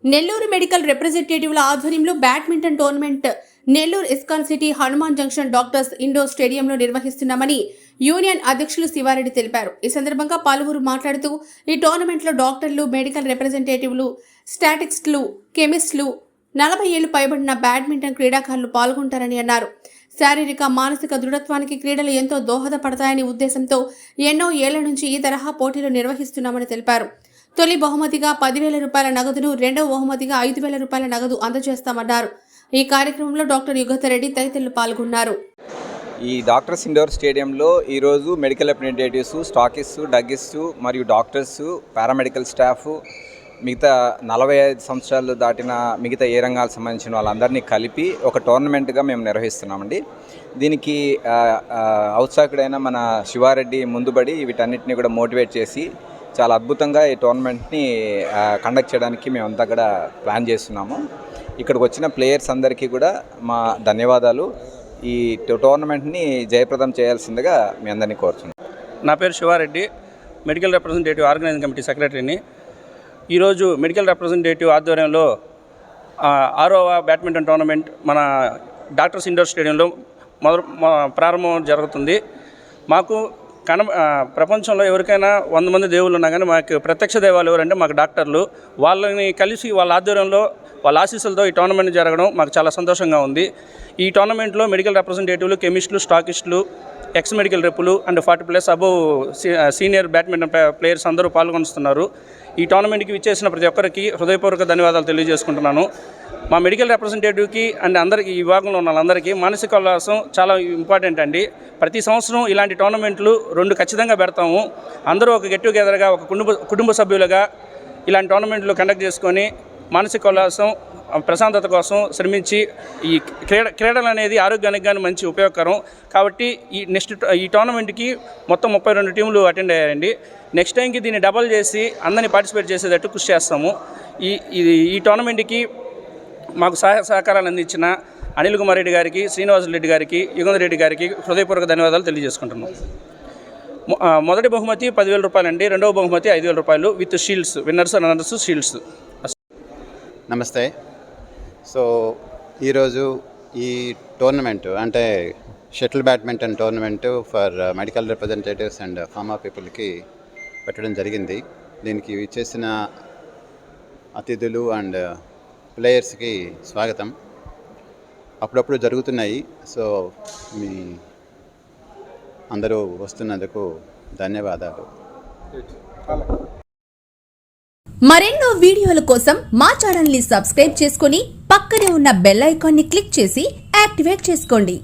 Nellore medical రిప్రజెంటేటివ్ల ఆధ్వర్యంలో badminton tournament Nellore ISKCON city Hanuman junction doctors indoor స్టేడియంలో నిర్వహిస్తున్నామని యూనియన్ అధ్యక్షులు శివారెడ్డి తెలిపారు. ఈ సందర్భంగా పలువురు మాట్లాడుతూ ఈ టోర్నమెంట్లో డాక్టర్లు, మెడికల్ రిప్రజెంటేటివ్లు, స్టాటిస్టులు, కెమిస్టులు, 40 ఏళ్లు పైబడిన బ్యాడ్మింటన్ క్రీడాకారులు పాల్గొంటారని అన్నారు. శారీరక, మానసిక దృఢత్వానికి క్రీడలు ఎంతో దోహదపడతాయనే ఉద్దేశంతో ఎన్నో ఏళ్ల నుంచి ఈ తరహా పోటీలు నిర్వహిస్తున్నామని తెలిపారు. తొలి బహుమతిగా 10,000 రూపాయల నగదును, రెండవ బహుమతిగా 5,000 రూపాయల నగదు అందజేస్తామన్నారు. ఈ కార్యక్రమంలో డాక్టర్ యుగతరెడ్డి తదితరులు పాల్గొన్నారు. ఈ డాక్టర్స్ ఇండోర్ స్టేడియంలో ఈరోజు మెడికల్ రిప్రజెంటేటివ్స్, స్టాకిస్టు, డగ్గిస్టు మరియు డాక్టర్స్, పారామెడికల్ స్టాఫ్, మిగతా 45 సంవత్సరాలు దాటిన మిగతా ఏ రంగాలకు సంబంధించిన వాళ్ళందరినీ కలిపి ఒక టోర్నమెంట్గా మేము నిర్వహిస్తున్నామండి. దీనికి ఔత్సాహికుడైన మన శివారెడ్డి ముందుబడి వీటన్నిటిని కూడా మోటివేట్ చేసి చాలా అద్భుతంగా ఈ టోర్నమెంట్ని కండక్ట్ చేయడానికి మేమంతా కూడా ప్లాన్ చేస్తున్నాము. ఇక్కడికి వచ్చిన ప్లేయర్స్ అందరికీ కూడా మా ధన్యవాదాలు. ఈ టోర్నమెంట్ని జయప్రదం చేయాల్సిందిగా మీ అందరినీ కోరుతున్నాను. నా పేరు Sivareddy, medical representative organising committee సెక్రటరీని. ఈరోజు మెడికల్ రిప్రజెంటేటివ్ ఆధ్వర్యంలో 6వ బ్యాడ్మింటన్ టోర్నమెంట్ మన డాక్టర్స్ ఇండోర్ స్టేడియంలో ప్రారంభం జరుగుతుంది. మాకు ప్రపంచంలో ఎవరికైనా 100 మంది దేవుళ్ళు ఉన్నా కానీ మాకు ప్రత్యక్ష దైవాలు ఎవరంటే మాకు డాక్టర్లు. వాళ్ళని కలిసి వాళ్ళ ఆధ్వర్యంలో వాళ్ళ ఆశీస్సులతో ఈ టోర్నమెంట్ జరగడం మాకు చాలా సంతోషంగా ఉంది. ఈ టోర్నమెంట్లో మెడికల్ రిప్రజెంటేటివ్లు, కెమిస్టులు, స్టాకిస్టులు, ఎక్స్ మెడికల్ రెప్పులు and 40+ above senior badminton players అందరూ పాల్గొస్తున్నారు. ఈ టోర్నమెంట్కి విచ్చేసిన ప్రతి ఒక్కరికి హృదయపూర్వక ధన్యవాదాలు తెలియజేసుకుంటున్నాను. మా మెడికల్ రిప్రజెంటేటివ్కి అండ్ అందరికీ, ఈ విభాగంలో ఉన్న వాళ్ళందరికీ మానసిక ఉల్లాసం చాలా ఇంపార్టెంట్ అండి. ప్రతి సంవత్సరం ఇలాంటి టోర్నమెంట్లు 2 ఖచ్చితంగా పెడతాము. అందరూ ఒక గెట్ టుగెదర్గా, ఒక కుటుంబ సభ్యులుగా ఇలాంటి టోర్నమెంట్లు కండక్ట్ చేసుకొని మానసిక ఉల్లాసం, ప్రశాంతత కోసం శ్రమించి ఈ క్రీడలు అనేది ఆరోగ్యానికి కానీ మంచి ఉపయోగకరం. కాబట్టి ఈ టోర్నమెంట్కి మొత్తం 32 టీంలు అటెండ్ అయ్యారండి. నెక్స్ట్ టైంకి దీన్ని డబల్ చేసి అందరినీ పార్టిసిపేట్ చేసేటట్టు కృషి చేస్తాము. ఈ టోర్నమెంట్కి మాకు సహకారాలు అందించిన అనిల్ కుమార్ రెడ్డి గారికి, శ్రీనివాస్ రెడ్డి గారికి, యుగంధర్ రెడ్డి గారికి హృదయపూర్వక ధన్యవాదాలు తెలియజేసుకుంటున్నాం. మొదటి బహుమతి 10,000 రూపాయలు అండి. రెండవ బహుమతి 5,000 రూపాయలు with shields, winners and runners shields. నమస్తే. సో ఈరోజు ఈ టోర్నమెంట్ అంటే shuttle badminton tournament for medical representatives and pharma పీపుల్కి పెట్టడం జరిగింది. దీనికి ఇచ్చేసిన అతిథులు అండ్ ప్లేయర్స్కి స్వాగతం. అప్పుడప్పుడు జరుగుతున్నాయి. సో మీ అందరూ వస్తున్నందుకు ధన్యవాదాలు. మరెన్నో వీడియోల కోసం మా ఛానల్ ని సబ్స్క్రైబ్ చేసుకుని పక్కనే ఉన్న బెల్ ఐకాన్ ని క్లిక్ చేసి యాక్టివేట్ చేసుకోండి.